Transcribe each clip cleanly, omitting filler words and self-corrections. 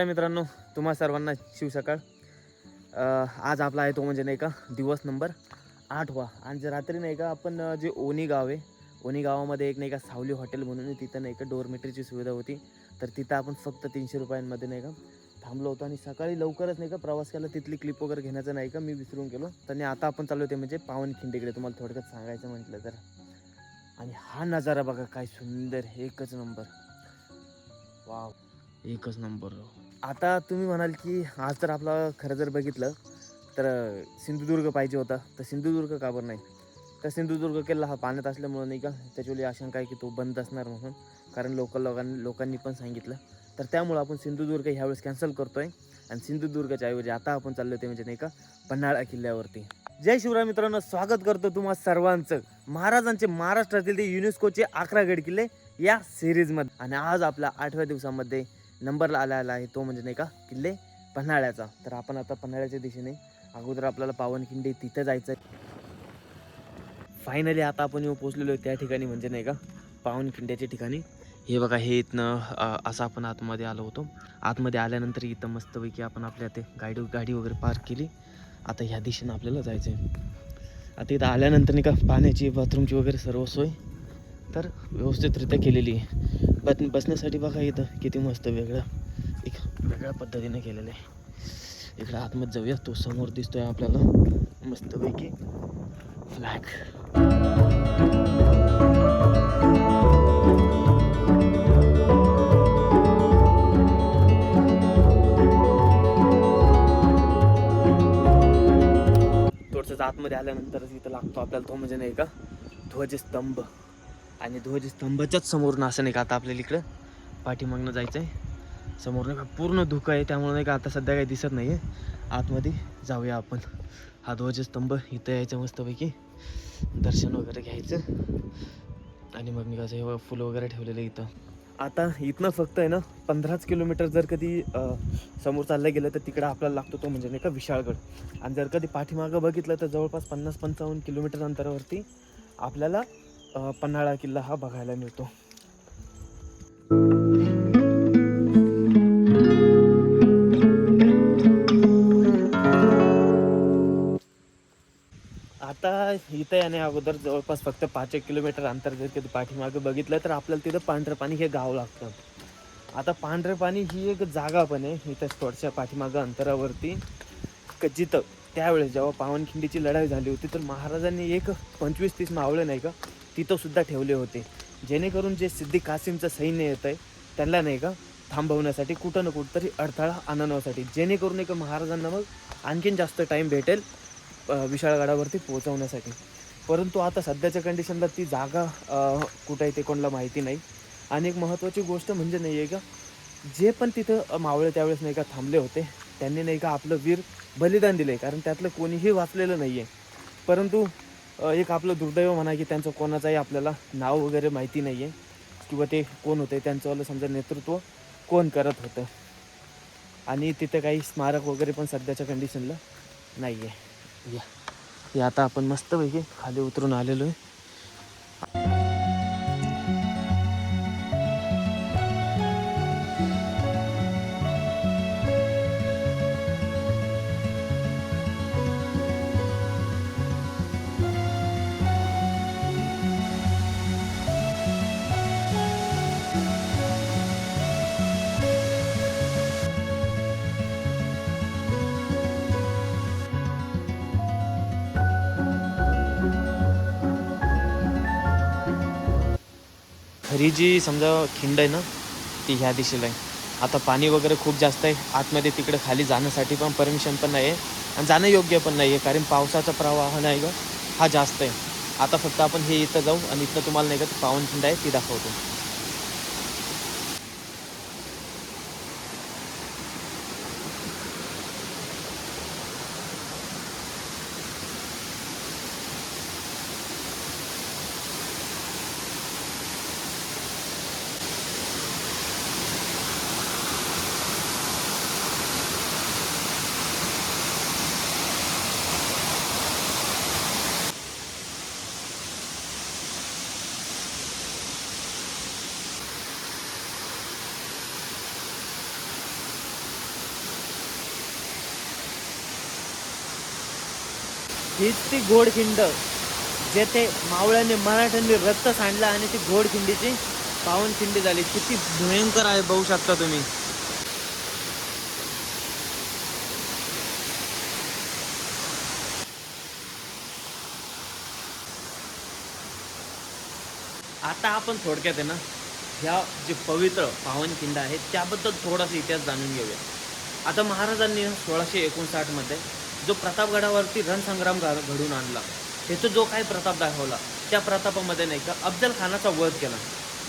मित्रांनो, तुम्हा सर्वांना शिव सकाळ. आज आपला आहे तो म्हणजे नाही का दिवस नंबर 8वा. आणि रात्री नाही का आपण जे ओनी गाव आहे, ओनी गावामध्ये एक नाही का सावली हॉटेल म्हणून तिथं नाही का डोरमेटरीची सुविधा होती. तर तिथं आपण फक्त 300 रुपयांमध्ये नाही का थांबलो होतो आणि सकाळी लवकरच नाही का प्रवास केला. तिथली क्लिप वगैरे घेण्याचं नाही का मी विसरून गेलो. तर आता आपण चाललो होते म्हणजे पावनखिंडीकडे, तुम्हाला थोडक्यात सांगायचं म्हटलं तर. आणि हा नजारा बघा काय सुंदर, एकच नंबर. वाव, एकच नंबर. आता तुम्ही म्हणाल की आज तर आपला खरं जर बघितलं तर सिंधुदुर्ग पाहिजे होता. तर सिंधुदुर्ग का बरं नाही? तर सिंधुदुर्ग किल्ला हा पाण्यात असल्यामुळं नाही का त्याच्यावेळी आशंका आहे की तो बंद असणार म्हणून, कारण लोकांनी पण सांगितलं. तर त्यामुळं आपण सिंधुदुर्ग ह्यावेळेस कॅन्सल करतो आहे आणि सिंधुदुर्गच्या ऐवजी आता आपण चाललो ते म्हणजे नाही का पन्हाळा किल्ल्यावरती. जय शिवराय मित्रांनो, स्वागत करतो तुम्हा सर्वांचं महाराजांचे महाराष्ट्रातील ते युनेस्कोचे 11 गड किल्ले या सिरीजमध्ये. आणि आज आपल्या 8व्या दिवसामध्ये नंबरला आलेला आहे तो म्हणजे नाही का किल्ले पन्हाळ्याचा. तर आपण आता पन्हाळ्याच्या दिशेने अगोदर आपल्याला पावनखिंडी तिथं जायचं आहे. फायनली आता आपण येऊन पोचलेलो आहे त्या ठिकाणी म्हणजे नाही का पावनखिंड्याच्या ठिकाणी. हे बघा, हे इथनं असं आपण आतमध्ये आलो होतो. आतमध्ये आल्यानंतर इथं मस्तपैकी आपण आपल्या ते गाडी वगैरे पार्क केली. आता ह्या दिशेनं आपल्याला जायचं आहे. आता इथं आल्यानंतर नाही का पाण्याची, बाथरूमची वगैरे सर्व सोय तर व्यवस्थितरित्या केलेली आहे. बसण्यासाठी बघा इथं किती मस्त वेगळ्या पद्धतीने केलेलं आहे. इकडं आतमध्ये जाऊया. तो समोर दिसतोय आपल्याला मस्तपैकी फ्लॅग. थोडंसं आतमध्ये आल्यानंतरच इथं लागतो आपल्याला तो म्हणजे नाही का ध्वजस्तंभ. आणि ध्वजस्तंभाच्याच समोरून असं नाही का आता आपल्याला इकडं पाठीमागनं जायचं आहे. समोर नाही का पूर्ण धुकं आहे, त्यामुळे नाही का आता सध्या काही दिसत नाही आहे. आतमध्ये जाऊया आपण. हा ध्वजस्तंभ इथं यायचं, मस्तपैकी दर्शन वगैरे घ्यायचं आणि मग निघायचं. हे फुलं वगैरे ठेवलेलं इथं. आता इथनं फक्त आहे ना 15 किलोमीटर जर कधी समोर चाललं गेलं तर तिकडं आपल्याला लागतो तो म्हणजे नाही का विशाळगड. आणि जर कधी पाठीमागं बघितलं तर जवळपास 50-55 किलोमीटर अंतरावरती आपल्याला पन्हाळा किल्ला हा बघायला मिळतो. आता इथं याने अगोदर जवळपास फक्त 5-1 किलोमीटर अंतर जर कधी पाठीमागं बघितलं तर आपल्याला तिथं पांढरपाणी हे गाव लागतं. आता पांढरपाणी ही एक जागा पण आहे इथं थोडच्या पाठीमागं अंतरावरती, जिथं त्यावेळेस जेव्हा पावनखिंडीची लढाई झाली होती तर महाराजांनी एक 25-30 मावळे नाही का तिथं सुद्धा ठेवले होते, जेणेकरून जे सिद्दी कासिमचं सैन्य येतं आहे त्यांना नाही का थांबवण्यासाठी, कुठं ना कुठंतरी अडथळा आणण्यासाठी, जेणेकरून एक महाराजांना मग आणखीन जास्त टाईम भेटेल विशाळगडावरती पोहोचवण्यासाठी. परंतु आता सध्याच्या कंडिशनला ती जागा कुठं आहे ते कोणाला माहिती नाही. आणि एक महत्त्वाची गोष्ट म्हणजे नाही आहे का, जे पण तिथं मावळे त्यावेळेस नाही का थांबले होते त्यांनी नाही का आपलं वीर बलिदान दिले, कारण त्यातलं कोणीही वाचलेलं नाही आहे. परंतु एक आपलं दुर्दैव म्हणा की त्यांचं कोणाचंही आपल्याला नाव वगैरे माहिती नाही आहे किंवा ते कोण होते, त्यांचं समजा नेतृत्व कोण करत होतं. आणि तिथं काही स्मारक वगैरे पण सध्याच्या कंडिशनला नाही आहे. हे आता आपण मस्तपैकी खाली उतरून आलेलो आहे. खरी जी समजा खिंड आहे ना ती ह्या दिशेला आहे. आता पाणी वगैरे खूप जास्त आहे आतमध्ये, तिकडे खाली जाण्यासाठी पण परमिशन पण नाही आहे आणि जाणं योग्य पण नाही आहे, कारण पावसाचा प्रवाह नाही का हा जास्त आहे. आता फक्त आपण हे इथं जाऊ आणि इथं तुम्हाला नाही का ती पावनखिंड आहे ती दाखवतो. हीच ती घोडखिंड जेथे मावळ्यांनी मराठ्यांनी रक्त सांडला आणि ती घोडखिंडीची पावनखिंडी झाली. किती भयंकर आहे बघू शकता तुम्ही. आता आपण थोडक्यात आहे ना ह्या जे पवित्र पावनखिंड आहे त्याबद्दल थोडासा इतिहास जाणून घेऊया. आता महाराजांनी 1659 मध्ये जो प्रतापगडावरती रणसंग्राम घडून आणला, त्याचा जो काही प्रताप दाखवला, त्या प्रतापामध्ये नाही का अफजल खानाचा वध केला.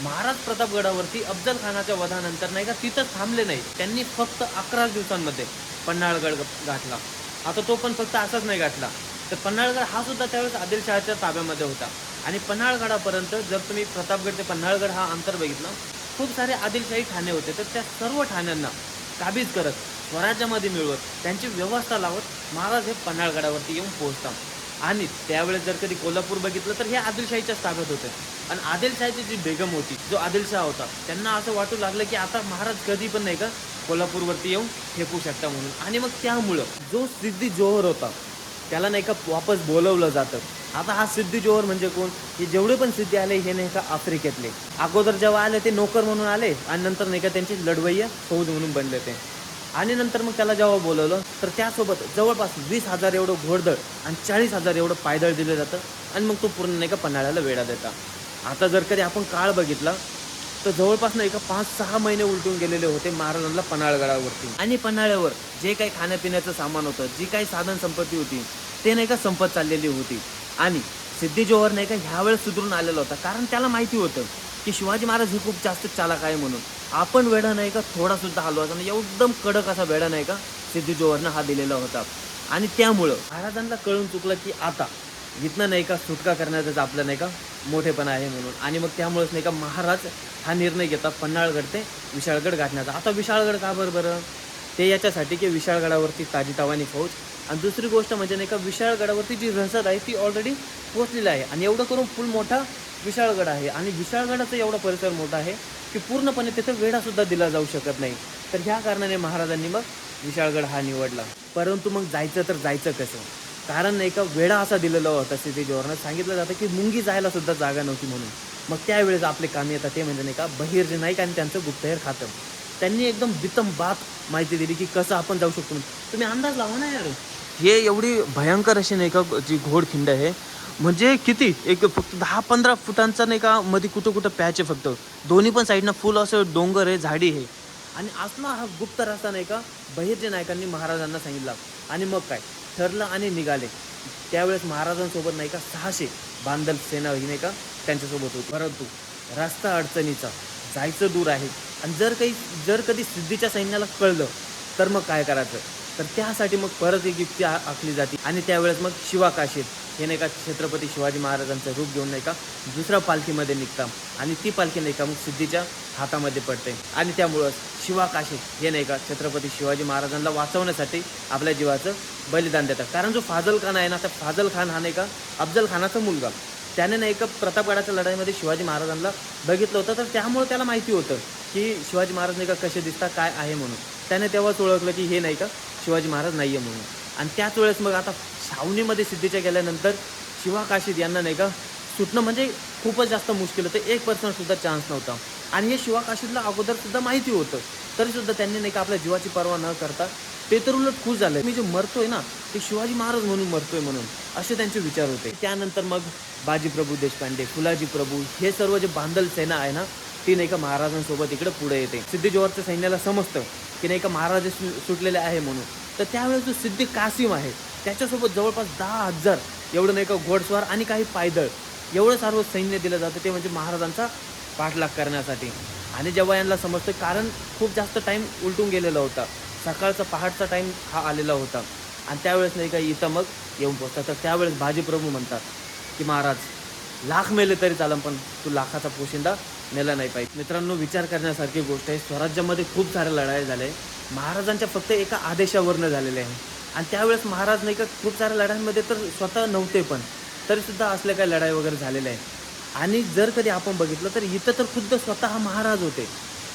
महाराज प्रतापगडावरती अफजल खानाच्या वधानंतर नाही का तिथंच थांबले नाही, त्यांनी फक्त 11 दिवसांमध्ये पन्हाळगड गाठला. आता तो पण फक्त असाच नाही गाठला, तर पन्हाळगड हा सुद्धा त्यावेळेस आदिलशहाच्या ताब्यामध्ये होता. आणि पन्हाळगडापर्यंत जर तुम्ही प्रतापगड ते पन्हाळगड हा अंतर बघितलं, खूप सारे आदिलशाही ठाणे होते. तर त्या सर्व ठाण्यांना काबीज करत, स्वराज्यामध्ये मिळवत, त्यांची व्यवस्था लावत महाराज हे पन्हाळगडावरती येऊन पोहोचतात. आणि त्यावेळेस जर कधी कोल्हापूर बघितलं तर हे आदिलशाहीच्याच ताब्यात होते. आणि आदिलशाहीची जी बेगम होती, जो आदिलशाह होता, त्यांना असं वाटू लागलं की आता महाराज कधी पण नाही का कोल्हापूरवरती येऊन फेकू शकता म्हणून. आणि मग त्यामुळं जो सिद्धी जोहर होता त्याला नाही का वापस बोलवलं जातं. आता हा सिद्धी जोहर म्हणजे कोण? हे जेवढे पण सिद्धी आले हे नाही का आफ्रिकेतले. अगोदर जेव्हा आले ते नोकर म्हणून आले आणि नंतर नाही का त्यांची लढवय्या फौज म्हणून बनले ते. आणि नंतर मग त्याला जेव्हा बोलवलं तर त्यासोबत जवळपास 20,000 एवढं घोडदळ आणि 40,000 एवढं पायदळ दिलं जातं. आणि मग तो पूर्ण नाही का पन्हाळ्याला वेढा देता. आता जर कधी आपण काळ बघितला तर जवळपास नाही का 5-6 महिने उलटून गेलेले होते महाराजांना पन्हाळगडावरती. आणि पन्हाळ्यावर जे काही खाण्यापिण्याचं सामान होतं, जी काही साधन संपत्ती होती, ते नाही का संपत चाललेली होती. आणि सिद्धी जोहर नाही का ह्यावेळेस सुधरून आलेला होता, कारण त्याला माहिती होतं की शिवाजी महाराज हे खूप जास्त चालाक आहे म्हणून. आपण वेढा नाही का थोडा सुद्धा हलवायचा नाही, एकदम कडक असा वेढा नाही का सिद्धी जोहरनं हा दिलेला होता. आणि त्यामुळं महाराजांना कळून चुकलं की आता इथनं नाही का सुटका करण्याचं आपलं नाही का मोठेपणा आहे म्हणून. आणि मग त्यामुळेच नाही का महाराज हा निर्णय घेतात पन्हाळगड ते विशाळगड गाठण्याचा. आता विशाळगड का बरं? ते याच्यासाठी की विशाळगडावरती ताजीतवानी फौज, आणि दुसरी गोष्ट म्हणजे नाही का विशाळगडावरती जी रसद आहे ती ऑलरेडी पोहोचलेली आहे. आणि एवढं करून फुल मोठा विशाळगड आहे. आणि विशाळगडाचा एवढा परिसर मोठा आहे की पूर्णपणे तिथं वेढासुद्धा दिला जाऊ शकत नाही. तर ह्या कारणाने महाराजांनी मग विशाळगड हा निवडला. परंतु मग जायचं तर जायचं कसं? कारण नाही का वेढा असा दिलेला होता सिद्धी जोहरनं. सांगितलं जातं की मुंगी जायला सुद्धा जागा नव्हती म्हणून. मग त्यावेळेस आपले काम येतात ते म्हणजे नाही का बहिर्जी नाईक आणि त्यांचं गुप्तहेर खातं. त्यांनी एकदम बितम बात माहिती दिली की कसं आपण जाऊ शकतो. तुम्ही अंदाज लावा ना यार, हे एवढी भयंकर अशी नाही का जी घोडखिंड आहे, म्हणजे किती एक फक्त 10-15 फुटांचा नाही का मध्ये कुठं कुठं पॅच आहे फक्त. दोन्ही पण साईडनं फुल असं डोंगर आहे, झाडी आहे. आणि असला हा गुप्त रस्ता नाही का बहिर्जी नायकांनी महाराजांना सांगितला. आणि मग काय ठरलं आणि निघाले. त्यावेळेस महाराजांसोबत नाही का 600 बांधल सेना ही नाही का त्यांच्यासोबत होती. परंतु रस्ता अडचणीचा, जायचं दूर आहे. आणि जर कधी सिद्धीच्या सैन्याला कळलं तर मग काय करायचं? तर त्यासाठी मग परत एक युक्ती आखली जाते. आणि त्यावेळेस मग शिवाकाशीत हे नाही का छत्रपती शिवाजी महाराजांचं रूप घेऊन नाही का दुसऱ्या पालखीमध्ये निघतात. आणि ती पालखी नाही का मग सिद्धीच्या हातामध्ये पडते. आणि त्यामुळं शिवाकाशीत हे नाही का छत्रपती शिवाजी महाराजांना वाचवण्यासाठी आपल्या जीवाचं बलिदान देतात. कारण जो फाजल खान आहे ना, तर फाजल खान हा नाही का अफजल खानाचा मुलगा, त्याने नाही का प्रतापगडाच्या लढाईमध्ये शिवाजी महाराजांना बघितलं होतं. तर त्यामुळे त्याला माहिती होतं की शिवाजी महाराज नाही का कसे दिसतात, काय आहे म्हणून. त्याने तेव्हाच ओळखलं की हे नाही का शिवाजी महाराज नाही आहे म्हणून. आणि त्याच वेळेस मग आता छावणीमध्ये सिद्धीच्या गेल्यानंतर शिवाकाशीत यांना नाही का सुटणं म्हणजे खूपच जास्त मुश्किल होतं. 1% सुद्धा चान्स नव्हता. आणि हे शिवाकाशीतला अगोदर सुद्धा माहिती होतं, तरीसुद्धा त्यांनी नाही का आपल्या जीवाची पर्वा न करता ते तर उलट खुश झाले. मी जे मरतोय ना ते शिवाजी महाराज म्हणून मरतोय म्हणून, असे त्यांचे विचार होते. त्यानंतर मग बाजीप्रभू देशपांडे, फुलाजी प्रभू हे सर्व जे बांधल सेना आहे ना ती नाही का महाराजांसोबत इकडे पुढे येते. सिद्धी जोहरच्या सैन्याला समजतं की नाही का महाराज सुटलेले आहे म्हणून. तर त्यावेळेस जो सिद्धी कासिम आहे त्याच्यासोबत जवळपास 10,000 एवढं नाही का घोडस्वार आणि काही पायदळ एवढं सर्व सैन्य दिलं जातं, ते म्हणजे महाराजांचा पाठलाग करण्यासाठी. आणि जेव्हा यांना समजतं, कारण खूप जास्त टाईम उलटून गेलेला होता, सकाळचा पहाटचा टाईम हा आलेला होता. आणि त्यावेळेस नाही का इथं मग येऊन पोचतात. तर त्यावेळेस बाजीप्रभू म्हणतात की महाराज लाख मेले तरी चालेल, पण तू लाखाचा पोशिंदा नेला नाही पाहिजे. मित्रांनो, विचार करण्यासारखी गोष्ट आहे. स्वराज्यामध्ये खूप साऱ्या लढाई झाल्या, महाराजांच्या फक्त एका आदेशावरनं झालेले आहे. आणि त्यावेळेस महाराज नाही का खूप साऱ्या लढाईमध्ये तर स्वतः नव्हते, पण तरीसुद्धा असल्या काही लढाई वगैरे झालेल्या आहे. आणि जर कधी आपण बघितलं तर इथं तर खुद्द स्वतः महाराज होते.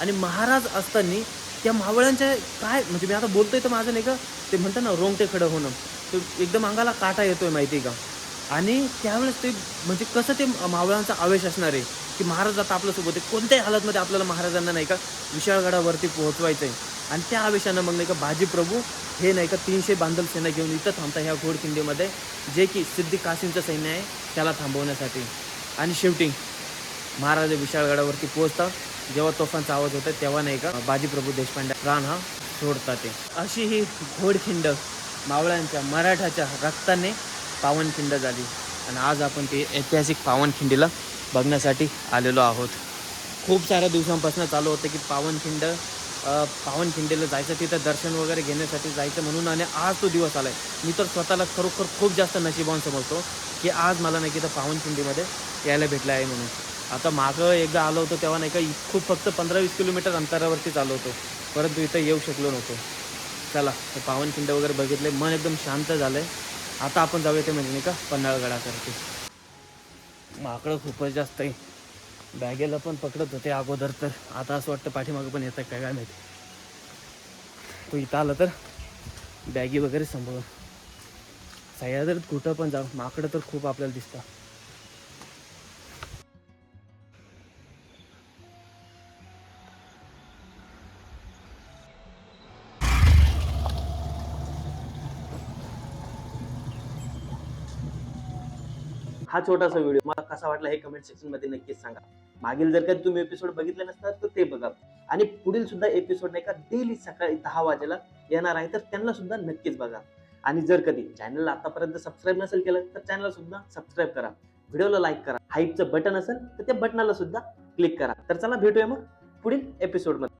आणि महाराज असताना त्या मावळ्यांच्या काय म्हणजे मी आता बोलतोय तर माझं नाही का ते म्हणतात ना रोंगटे खडं होणं, ते एकदम अंगाला काटा येतोय माहिती आहे का. आणि त्यावेळेस ते म्हणजे कसं ते मावळ्यांचा आवेश असणार आहे की महाराज आता आपल्यासोबत आहे, कोणत्याही हालतमध्ये आपल्याला महाराजांना नाही का विशाळगडावरती पोहोचवायचं आहे. आणि त्या आवेशानं मग नाही का बाजीप्रभू हे नाही का 300 बांधल सेना घेऊन इथं थांबता ह्या घोडखिंडीमध्ये, जे की सिद्धी कासींचं सैन्य आहे त्याला थांबवण्यासाठी. आणि शेवटी महाराज विशाळगडावरती पोहोचतात. जेव्हा तोफांचा आवाज होता तेव्हा नाही का बाजीप्रभू देशपांडे प्राण हा सोडतात. ते अशी ही घोडखिंड मावळ्यांच्या मराठाच्या रक्ताने पावनखिंड झाली. आणि आज आपण ते ऐतिहासिक पावनखिंडीला बघण्यासाठी आलेलो आहोत. खूप साऱ्या दिवसांपासून चालू होतं की पावनखिंडीला जायचं, तिथं दर्शन वगैरे घेण्यासाठी जायचं म्हणून. आणि आज तो दिवस आला आहे. मी तर स्वतःला खरोखर खूप जास्त नशिबान समजतो की आज मला नाही की इथं पावनखिंडीमध्ये यायला भेटलं आहे म्हणून. आता मागं एकदा आलो होतो तेव्हा नाही का खूप फक्त 15-20 किलोमीटर अंतरावरती चालू होतो, परंतु इथं येऊ शकलो नव्हतो. चला ते पावनखिंड वगैरे बघितले, मन एकदम शांत झालं आहे. आता आपण जाऊया ते म्हणजे नाही का पन्हाळगडाकडे. माकडं खूपच जास्त आहे. बॅगेला पण पकडत होते अगोदर, तर आता असं वाटतं पाठीमागं पण येतं काय माहिती. तो इथं आलं तर बॅगी वगैरे सांभाळून सह्याद्रीत कुठं पण जाऊ, माकडं तर खूप आपल्याला दिसतात. हा छोटासा व्हिडिओ मला कसा वाटला हे कमेंट सेक्शन मध्ये नक्कीच सांगा. मागील जर कधी तुम्ही एपिसोड बघितले नसतात तर ते बघा. आणि पुढील सुद्धा एपिसोड नाही का डेली सकाळी 10 वाजेला येणार आहे, तर त्यांना सुद्धा नक्कीच बघा. आणि जर कधी चॅनलला आतापर्यंत सबस्क्राईब नसेल केलं तर चॅनलला सुद्धा सबस्क्राईब करा, व्हिडिओला लाईक करा, हाईपचं बटन असेल तर त्या बटनाला सुद्धा क्लिक करा. तर चला भेटूया मग पुढील एपिसोडमध्ये.